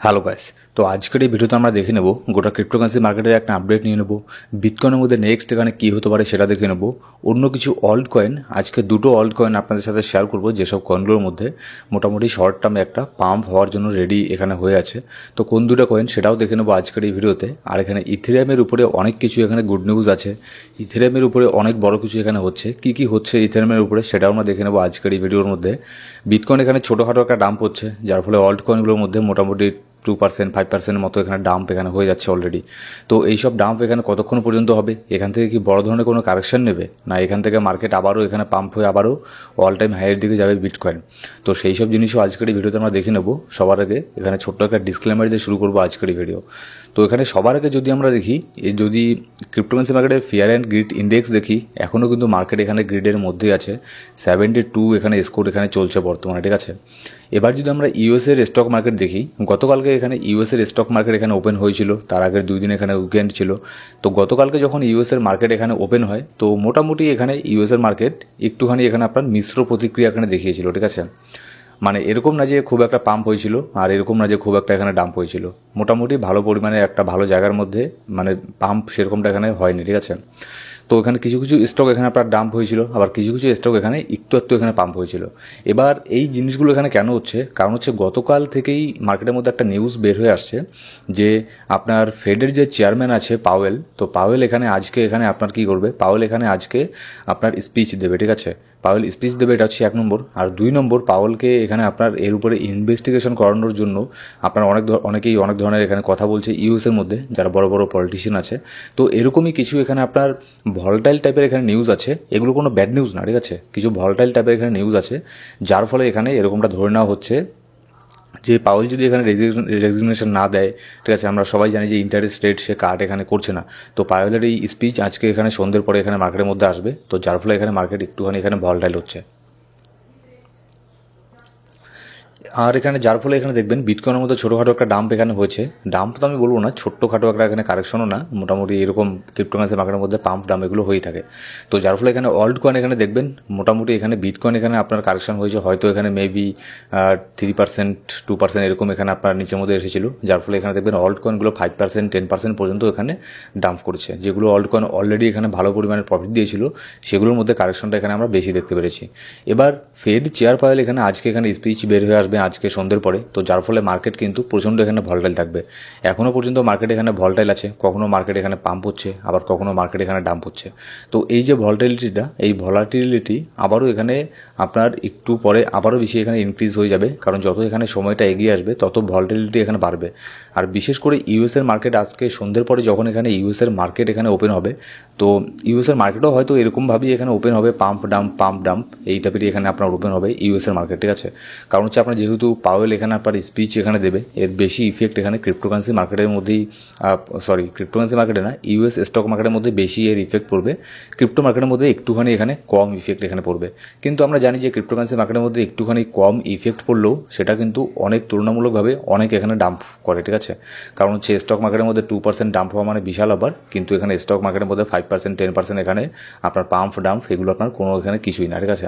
Hello guys, তো আজকের এই ভিডিওতে আমরা দেখে নেব গোটা ক্রিপ্টোকারেন্সি মার্কেটের একটা আপডেট নিয়ে নেব। বিটকয়েনের মধ্যে নেক্সট এখানে কী হতে পারে সেটা দেখে নেব। অন্য কিছু অল্ট কয়েন, আজকে দুটো অল্ট কয়েন আপনাদের সাথে শেয়ার করব, যেসব কয়েনগুলোর মধ্যে মোটামুটি শর্ট টার্মে একটা পাম্প হওয়ার জন্য রেডি এখানে হয়ে আছে। তো কোন দুটো কয়েন সেটাও দেখে নেব আজকের এই ভিডিওতে। আর এখানে ইথেরিয়ামের উপরে অনেক কিছু এখানে গুড নিউজ আছে। ইথেরিয়ামের উপরে অনেক বড় কিছু এখানে হচ্ছে। কি কি হচ্ছে ইথেরিয়ামের উপরে সেটাও আমরা দেখে নেব আজকের এই ভিডিওর মধ্যে। বিটকয়েন এখানে ছোটোখাটো একটা ডাম্প হচ্ছে, যার ফলে অল্ট কয়েনগুলোর মধ্যে মোটামুটি 2%, 5% মতো এখানে ডাম্প এখানে হয়ে যাচ্ছে অলরেডি। তো এইসব ডাম্প এখানে কতক্ষণ পর্যন্ত হবে? এখান থেকে কি বড় ধরনের কোনো কারেকশন নেবে, না এখান থেকে মার্কেট আবারও এখানে পাম্প হয়ে আবারও অল টাইম হাইয়ের দিকে যাবে বিটকয়েন? তো সেই সব জিনিসও আজকের এই ভিডিওতে আমরা দেখে নেব। সবার আগে এখানে ছোট্ট একটা ডিসক্লেমার দিয়ে শুরু করবো আজকের এই ভিডিও। তো এখানে সবার আগে যদি আমরা দেখি, যদি ক্রিপ্টোকারেন্সি মার্কেটের ফিয়ার অ্যান্ড গ্রিড ইন্ডেক্স দেখি, এখনও কিন্তু মার্কেট এখানে গ্রিডের মধ্যেই আছে। 72 এখানে স্কোর এখানে চলছে বর্তমানে, ঠিক আছে। এবার যদি আমরা ইউএসের স্টক মার্কেট দেখি, গতকালকে এখানে ইউএসের স্টক মার্কেট এখানে ওপেন হয়েছিল, তার আগের 2 দিন এখানে উইকেন্ড ছিল। তো গতকালকে যখন ইউএসের মার্কেট এখানে ওপেন হয়, তো মোটামুটি এখানে ইউএসের মার্কেট একটুখানি এখানে আপনার মিশ্র প্রতিক্রিয়া এখানে দেখিয়েছিল, ঠিক আছে। মানে এরকম না যে খুব একটা পাম্প হয়েছিল, আর এরকম না যে খুব একটা এখানে ডাম্প হয়েছিল। মোটামুটি ভালো পরিমাণে একটা ভালো জায়গার মধ্যে, মানে পাম্প সেরকমটা এখানে হয়নি, ঠিক আছে। তো এখানে কিছু কিছু স্টক এখানে আপনার ডাম্প হয়েছিল, আবার কিছু কিছু স্টক এখানে একটু একটু এখানে পাম্প হয়েছিল। এবার এই জিনিসগুলো এখানে কেন হচ্ছে? কারণ হচ্ছে গতকাল থেকেই মার্কেটের মধ্যে একটা নিউজ বের হয়ে আসছে যে আপনার ফেডের যে চেয়ারম্যান আছে পাওয়েল, তো পাওয়েল এখানে আজকে এখানে আপনার কী করবে, পাওয়েল এখানে আজকে আপনার স্পিচ দেবে, ঠিক আছে। পাওয়েল স্পিচ দেবে, এটা হচ্ছে 1 নম্বর। আর 2 নম্বর, পাওয়েলকে এখানে আপনার এর উপরে ইনভেস্টিগেশন করানোর জন্য আপনার অনেকেই অনেক ধরনের এখানে কথা বলছে ইউএসের মধ্যে, যারা বড় বড় পলিটিশিয়ান আছে। তো এরকমই কিছু এখানে আপনার ভলটাইল টাইপের এখানে নিউজ আছে। এগুলো কোনো ব্যাড নিউজ না, ঠিক আছে। কিছু ভলটাইল টাইপের এখানে নিউজ আছে, যার ফলে এখানে এরকমটা ধরে নেওয়া হচ্ছে যে পাওয়েল যদি এখানে রেজিগনেশন না দেয়, ঠিক আছে, আমরা সবাই জানি যে ইন্টারেস্ট রেট সে কাট এখানে করছে না। তো পাওয়েলের এই স্পিচ আজকে এখানে সন্ধ্যের পরে এখানে মার্কেটের মধ্যে আসবে, তো যার ফলে এখানে মার্কেট একটুখানি এখানে ভলটাইল হচ্ছে। আর এখানে যার ফলে এখানে দেখবেন বিটকয়েনের মধ্যে ছোটোখাটো একটা ডাম্প এখানে হয়েছে। ডাম্প তো আমি বলবো না, ছোট্টখাটো একটা এখানে কারেকশনও না, মোটামুটি এরকম ক্রিপ্টোকারেন্সি মার্কেটের মধ্যে পাম্প ডাম্প এগুলো হয়ে থাকে। তো যার ফলে এখানে অল্ট কয়েন এখানে দেখবেন মোটামুটি এখানে বিটকয়েন এখানে আপনার কারেকশন হয়েছে, হয়তো এখানে মেবি 3%, 2% এরকম এখানে আপনার নিচের মধ্যে এসেছিল। যার ফলে এখানে দেখবেন অল্ট কয়েনগুলো 5%, 10% পর্যন্ত এখানে ডাম্প করেছে। যেগুলো অল্ট কয়েন অলরেডি এখানে ভালো পরিমাণে প্রফিট দিয়েছিল, সেগুলোর মধ্যে কারেকশনটা এখানে আমরা বেশি দেখতে পেরেছি। এবার ফেড চেয়ার পাওয়েল এখানে আজকে এখানে স্পিচ বের হয়ে আসবে আজকে সন্ধ্যের পরে, তো যার ফলে মার্কেট কিন্তু প্রচণ্ড এখানে ভলটাইল থাকবে। এখনও পর্যন্ত মার্কেট এখানে ভলটাইল আছে, কখনো মার্কেট এখানে পাম্প হচ্ছে, আবার কখনো মার্কেট এখানে ডাম্প হচ্ছে। তো এই যে ভলটাইলিটিটা, এই ভলাটিলিটি আবারও এখানে আপনার একটু পরে আবারও বেশি এখানে ইনক্রিজ হয়ে যাবে, কারণ যত এখানে সময়টা এগিয়ে আসবে তত ভলটাইলিটি এখানে বাড়বে। আর বিশেষ করে ইউএসের মার্কেট আজকে সন্ধ্যের পরে যখন এখানে ইউএসের মার্কেট এখানে ওপেন হবে, তো ইউএসের মার্কেটও হয়তো এরকমভাবেই এখানে ওপেন হবে, পাম্প ডাম্প এই টাইপেরই এখানে আপনার ওপেন হবে ইউএসের মার্কেট, ঠিক আছে। কারণ হচ্ছে আপনার যেহেতু পাওয়েল এখানে আপনার স্পিচ এখানে দেবে, এর বেশি ইফেক্ট এখানে ক্রিপ্টোকারেন্সি মার্কেটের মধ্যেই, ক্রিপ্টোকারেন্সি মার্কেটে না, ইউএস স্টক মার্কেটের মধ্যে বেশি এর ইফেক্ট পড়বে। ক্রিপ্টো মার্কেটের মধ্যে একটুখানি এখানে কম ইফেক্ট এখানে পড়বে। কিন্তু আমরা জানি যে ক্রিপ্টোকারেন্সি মার্কেটের মধ্যে একটুখানি কম ইফেক্ট পড়লেও সেটা কিন্তু অনেক তুলনামূলকভাবে অনেক এখানে ডাম্প করে, ঠিক আছে। কারণ হচ্ছে স্টক মার্কেটের মধ্যে 2% ডাম্প হওয়া মানে বিশাল ব্যাপার, কিন্তু এখানে স্টক মার্কেটের মধ্যে 5%, 10% এখানে আপনার পাম্প ডাম্প এগুলো আপনার কোনো এখানে কিছুই না, ঠিক আছে।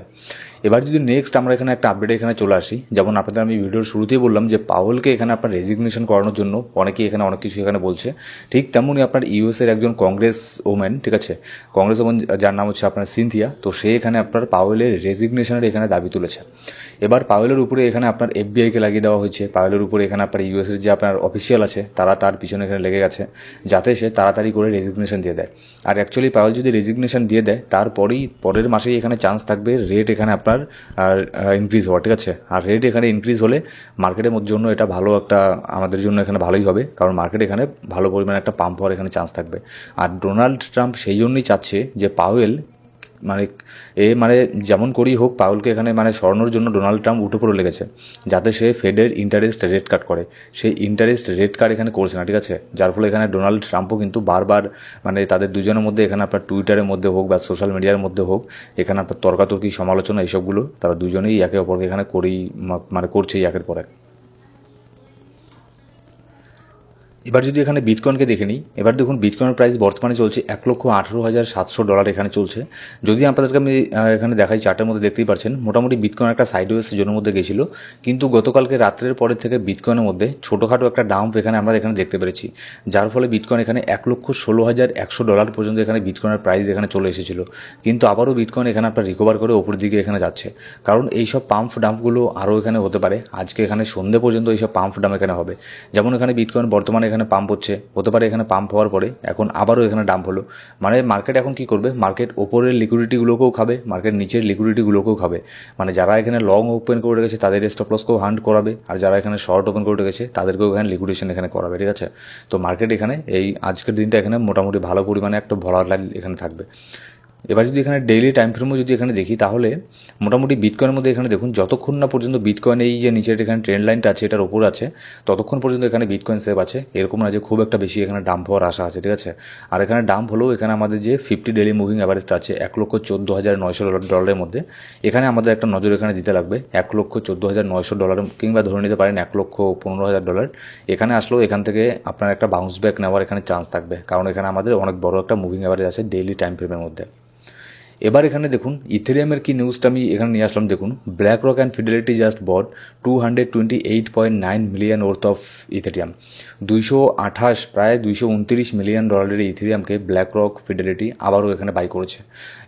এবার যদি নেক্সট আমরা এখানে একটা আপডেট এখানে চলে আসি, যেমন আপনাদের আমি ভিডিওর শুরুতেই বললাম যে পাওয়েলকে এখানে আপনার রেজিগনেশন করানোর জন্য অনেকেই এখানে অনেক কিছু এখানে বলছে। ঠিক তেমনই আপনার ইউএসের একজন কংগ্রেস ওম্যান, ঠিক আছে, কংগ্রেস ওম্যান যার নাম হচ্ছে আপনার সিনথিয়া, তো সে এখানে আপনার পাওয়েলের রেজিগনেশনের এখানে দাবি তুলেছে। এবার পাওয়েলের উপরে এখানে আপনার এফবিআইকে লাগিয়ে দেওয়া হয়েছে। পাওয়েলের উপরে এখানে আপনার ইউএসের যে আপনার অফিসিয়াল আছে তারা তার পিছনে এখানে লেগে গেছে, যাতে সে তাড়াতাড়ি করে রেজিগনেশন দিয়ে দেয়। আর অ্যাকচুয়ালি পাওয়েল যদি রেজিগনেশন দিয়ে দেয়, তারপরেই পরের মাসেই এখানে চান্স থাকবে রেট এখানে আপনার ইনক্রিজ হওয়ার, ঠিক আছে। আর রেট এখানে ইনক্রিজ হলে মার্কেটের জন্য এটা ভালো একটা, আমাদের জন্য এখানে ভালোই হবে, কারণ মার্কেট এখানে ভালো পরিমাণে একটা পাম্প হওয়ার এখানে চান্স থাকবে। আর ডোনাল্ড ট্রাম্প সেই জন্যই চাচ্ছে যে পাওয়েল মানে যেমন করেই হোক পাওয়েলকে এখানে সরানোর জন্য ডোনাল্ড ট্রাম্প উঠে পড়ে লেগেছে, যাতে সে ফেডের ইন্টারেস্ট রেট কাট করে। সেই ইন্টারেস্ট রেট কাট এখানে করছে না, ঠিক আছে। যার ফলে এখানে ডোনাল্ড ট্রাম্পও কিন্তু বারবার তাদের দুজনের মধ্যে এখানে আপনার টুইটারের মধ্যে হোক বা সোশ্যাল মিডিয়ার মধ্যে হোক, এখানে আপনার তর্কাতর্কি সমালোচনা এইসবগুলো তারা দুজনেই একে অপরকে এখানে করছেই একের পর এক। এবার যদি এখানে বিটকয়েনকে দেখে নিই, এবার দেখুন বিটকয়েনের প্রাইস বর্তমানে চলছে $1,18,700 এখানে চলছে। যদি আপনাদেরকে আমি এখানে দেখাই চার্টের মধ্যে দেখতেই পাচ্ছেন মোটামুটি বিটকয়েন একটা সাইডওয়েজ জোনের মধ্যে গেছিলো, কিন্তু গতকালকে রাত্রের পরের থেকে বিটকয়েনের মধ্যে ছোটোখাটো একটা ডাম্প এখানে আমরা এখানে দেখতে পেরেছি, যার ফলে বিটকয়েন এখানে $1,16,100 পর্যন্ত এখানে বিটকয়েনের প্রাইস এখানে চলে এসেছিলো। কিন্তু আবারও বিটকয়েন এখানে আপনার রিকভার করে ওপরের দিকে এখানে যাচ্ছে, কারণ এইসব পাম্প ডাম্পগুলো আরও এখানে হতে পারে। আজকে এখানে সন্ধ্যে পর্যন্ত এইসব পাম্প ডাম্প এখানে হবে। যেমন এখানে বিটকয়েন বর্তমানে এখানে পাম্প হতে পারে এখানে পাম্প হওয়ার পরে এখন আবারও এখানে ডাম্প হলো, মানে মার্কেট এখন কি করবে, মার্কেট ওপরের লিকুইডিটিগুলোকেও খাবে, মার্কেট নিচের লিকুইডিটিগুলোকেও খাবে। মানে যারা এখানে লং ওপেন করে রেখেছে তাদের স্টপ লসকেও হান্ট করাবে, আর যারা এখানে শর্ট ওপেন করে রেখেছে তাদেরকেও এখানে লিকুইডেশন এখানে করাবে। ঠিক আছে, তো মার্কেট এখানে এই আজকের দিনটা এখানে মোটামুটি ভালো পরিমাণে একটা ভলাটাইল এখানে থাকবে। এবার যদি এখানে ডেইলি টাইম ফ্রেমও যদি এখানে দেখি, তাহলে মোটামুটি বিটকয়েনের মধ্যে এখানে দেখুন যতক্ষণ না পর্যন্ত বিটকয়েন এই যে নিচের এখানে ট্রেন্ড লাইনটা আছে এটার উপর আছে ততক্ষণ পর্যন্ত এখানে বিটকয়েন সেভ আছে। এরকম না যে খুব একটা বেশি এখানে ডাম্প হওয়ার আশা আছে। ঠিক আছে, আর এখানে ডাম্প হলেও এখানে আমাদের যে 50 ডেইলি মুভিং অ্যাভারেজটা আছে $1,14,900 মধ্যে, এখানে আমাদের একটা নজর এখানে দিতে লাগবে। $1,14,900 কিংবা ধরে নিতে পারেন $1,15,000 এখানে আসলেও এখান থেকে আপনার একটা বাউন্স ব্যাক নেওয়ার এখানে চান্স থাকবে, কারণ এখানে আমাদের অনেক বড় একটা মুভিং অ্যাভারেজ আছে ডেইলি টাইম ফ্রেমের মধ্যে। এবার এখানে দেখুন ইথেরিয়ামের কি নিউজটা আমি এখানে নিয়ে আসলাম। দেখুন BlackRock and Fidelity just bought $228.9 million worth of Ethereum. 228 প্রায় $229 মিলিয়ন ইথেরিয়ামকে ব্ল্যাক রক ফিডেলিটি আবারও এখানে বাই করেছে।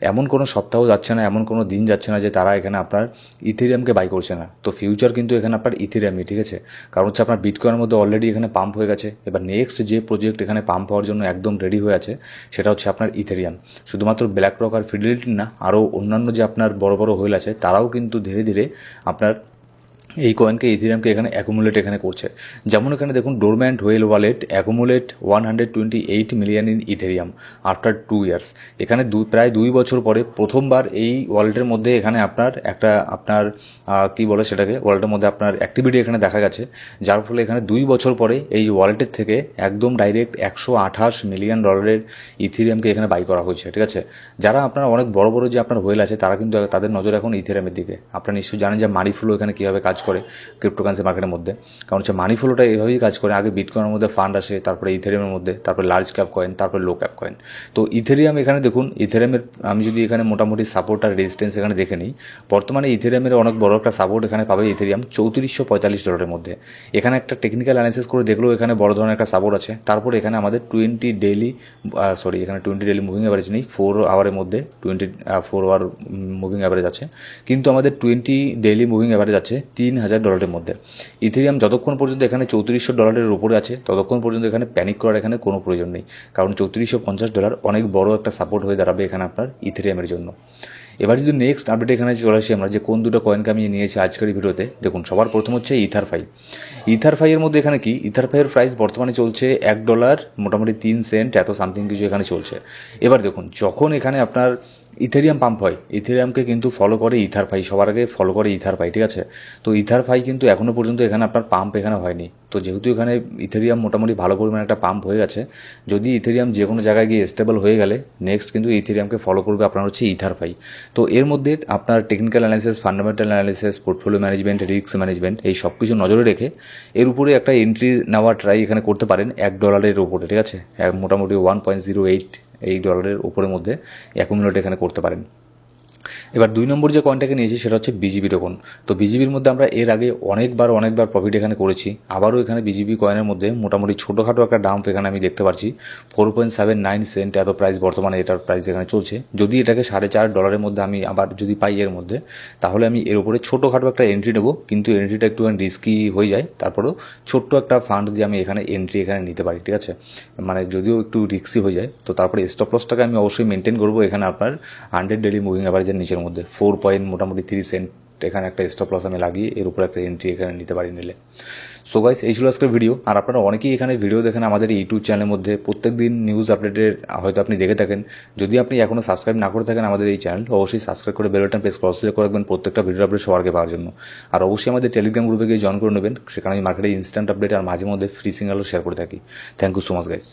এমন কোনো সপ্তাহ যাচ্ছে না, এমন কোনো দিন যাচ্ছে না যে তারা এখানে আপনার ইথেরিয়ামকে বাই করছে না। তো ফিউচার কিন্তু এখানে আপনার ইথেরিয়ামই। ঠিক আছে, কারণ হচ্ছে আপনার বিটকয়েনের মধ্যে অলরেডি এখানে পাম্প হয়ে গেছে। এবার নেক্সট যে প্রজেক্ট এখানে পাম্প হওয়ার জন্য একদম রেডি হয়ে আছে সেটা হচ্ছে আপনার ইথেরিয়াম। শুধুমাত্র ব্ল্যাক রক আর ফিডেলিটি না, আরও অন্যান্য যে আপনার বড় বড় হোয়েল আছে তারাও কিন্তু ধীরে ধীরে আপনার এই কয়েনকে ইথেরিয়ামকে এখানে অ্যাকুমুলেট এখানে করছে। যেমন এখানে দেখুন dormant whale wallet accumulate 128 million in Ethereum after 2 years. এখানে প্রায় 2 বছর পরে প্রথমবার এই ওয়ালেটের মধ্যে এখানে আপনার একটা আপনার কি বলে সেটাকে ওয়ালেটের মধ্যে আপনার অ্যাক্টিভিটি এখানে দেখা গেছে, যার ফলে এখানে 2 বছর পরে এই ওয়ালেটের থেকে একদম ডাইরেক্ট $128 মিলিয়ন ইথেরিয়ামকে এখানে বাই করা হয়েছে। ঠিক আছে, যারা আপনার অনেক বড় বড় যে আপনার হোয়েল আছে তারা কিন্তু তাদের নজর এখন ইথেরিয়ামের দিকে। আপনারা নিশ্চয়ই জানেন যে মানি ফ্লো এখানে কীভাবে কাজ করে ক্রিপ্টোকারেন্সি মার্কেটের মধ্যে, কারণ হচ্ছে মানি ফ্লোটা এইভাবেই কাজ করে। আগে বিটকয়েনের মধ্যে ফান্ড আসে, তারপরে ইথেরিয়ামের মধ্যে, তারপরে লার্জ ক্যাপ কয়েন, তারপরে লো ক্যাপ কয়েন। তো ইথেরিয়াম এখানে দেখুন ইথেরিয়ামের আমি যদি এখানে মোটামুটি সাপোর্ট আর রেজিস্ট্যান্স এখানে দেখে নিই, বর্তমানে ইথেরিয়ামের অনেক বড় একটা সাপোর্ট এখানে পাবে ইথেরিয়াম $3445 মধ্যে। এখানে একটা টেকনিক্যাল অ্যানালিসিস করে দেখলেও এখানে বড় ধরনের একটা সাপোর্ট আছে। তারপরে এখানে আমাদের 20 ডেইলি মুভিং অ্যাভারেজ নেই, 4 আওয়ারের মধ্যে 24 আওয়ার মুভিং অ্যাভারেজ আছে, কিন্তু আমাদের 20 ডেইলি মুভিং অ্যাভারেজ আছে $3,000 মধ্যে। ইথেরিয়াম যতক্ষণ পর্যন্ত এখানে $3400 উপরে আছে ততক্ষণ পর্যন্ত এখানে প্যানিক করার এখানে কোনো প্রয়োজন নেই, কারণ $3450 অনেক বড় একটা সাপোর্ট হয়ে দাঁড়াবে এখানে আপনার ইথেরিয়ামের জন্য। এবার যদি নেক্সট আপডেট এখানে চলে আসি আমরা যে কোন দুটো কয়েনকে আমি নিয়েছি আজকের ভিডিওতে, দেখুন সবার প্রথম হচ্ছে ইথারফাই। ইথারফাইয়ের মধ্যে এখানে কি ইথারফাইয়ের প্রাইস বর্তমানে চলছে $1 মোটামুটি 3 সেন্ট এত সামথিং কিছু এখানে চলছে। এবার দেখুন যখন এখানে আপনার ইথেরিয়াম পাম্প হয় ইথেরিয়ামকে কিন্তু ফলো করে ইথারফাই, সবার আগে ফলো করে ইথারফাই। ঠিক আছে, তো ইথারফাই কিন্তু এখনও পর্যন্ত এখানে আপনার পাম্প এখানে হয়নি। তো যেহেতু এখানে ইথেরিয়াম মোটামুটি ভালো পরিমাণে একটা পাম্প হয়ে গেছে, যদি ইথেরিয়াম যে কোনো জায়গায় গিয়ে স্টেবল হয়ে গেলে নেক্সট কিন্তু ইথেরিয়ামকে ফলো করবে আপনার হচ্ছে ইথারফাই। তো এর মধ্যে আপনার technical analysis, fundamental analysis, portfolio management, risk management এই সব কিছু নজরে রেখে এর উপরে একটা এন্ট্রি নেওয়ার ট্রাই এখানে করতে পারেন $1 উপরে। ঠিক আছে, মোটামুটি $1.08 উপরের মধ্যে অ্যাকুমুলেট এখানে করতে পারেন। এবার 2 নম্বর যে কয়েনটাকে নিয়েছি সেটা হচ্ছে বিজিবি টোকন। তো বিজিবির মধ্যে আমরা এর আগে অনেকবার প্রফিট এখানে করেছি। আবারও এখানে বিজিবি কয়েনের মধ্যে মোটামুটি ছোটোখাটো একটা ডাম্প এখানে আমি দেখতে পাচ্ছি। 4.79 সেন্ট এত প্রাইস বর্তমানে এটার প্রাইস এখানে চলছে। যদি এটাকে $4.5 মধ্যে আমি আবার যদি পাই এর মধ্যে, তাহলে আমি এর উপরে ছোটোখাটো একটা এন্ট্রি নেবো, কিন্তু এন্ট্রিটা একটু রিস্কি হয়ে যায়। তারপরেও ছোট্ট একটা ফান্ড দিয়ে আমি এখানে এন্ট্রি এখানে নিতে পারি। ঠিক আছে, মানে যদিও একটু রিস্কি হয়ে যায়, তো তারপরে স্টপ লসটাকে আমি অবশ্যই মেনটেন করবো এখানে আপনার 100 ডেইলি মুভিং অ্যাভারেজের নিচের মধ্যে 4.3 সেন্ট এখানে একটা স্টপ লস আমি লাগিয়ে এর উপর একটা এন্ট্রি এখানে নিতে পারি নিলে। সো গাইস এই ছিল আজকের ভিডিও। আর আপনারা অনেকেই এখানে ভিডিও দেখেন আমাদের ইউটিউব চ্যানেলের মধ্যে, প্রত্যেক দিন নিউজ আপডেটের হয়তো আপনি দেখে থাকেন। যদি আপনি এখনও সাবস্ক্রাইব না করে থাকেন আমাদের এই চ্যানেল, অবশ্যই সাবস্ক্রাইব করে বেল বাটন প্রেস ক্রস করে রাখবেন প্রত্যেকটা ভিডিও আপডেট সবার আগে পাওয়ার জন্য। আর অবশ্যই আমাদের টেলিগ্রাম গ্রুপে গিয়ে জয়েন করে নেবেন, সেখানে আমি মার্কেটে ইনস্ট্যান্ট আপডেট আর মাঝে মধ্যে ফ্রি সিগন্যালও শেয়ার করে থাকি। Thank you so much guys.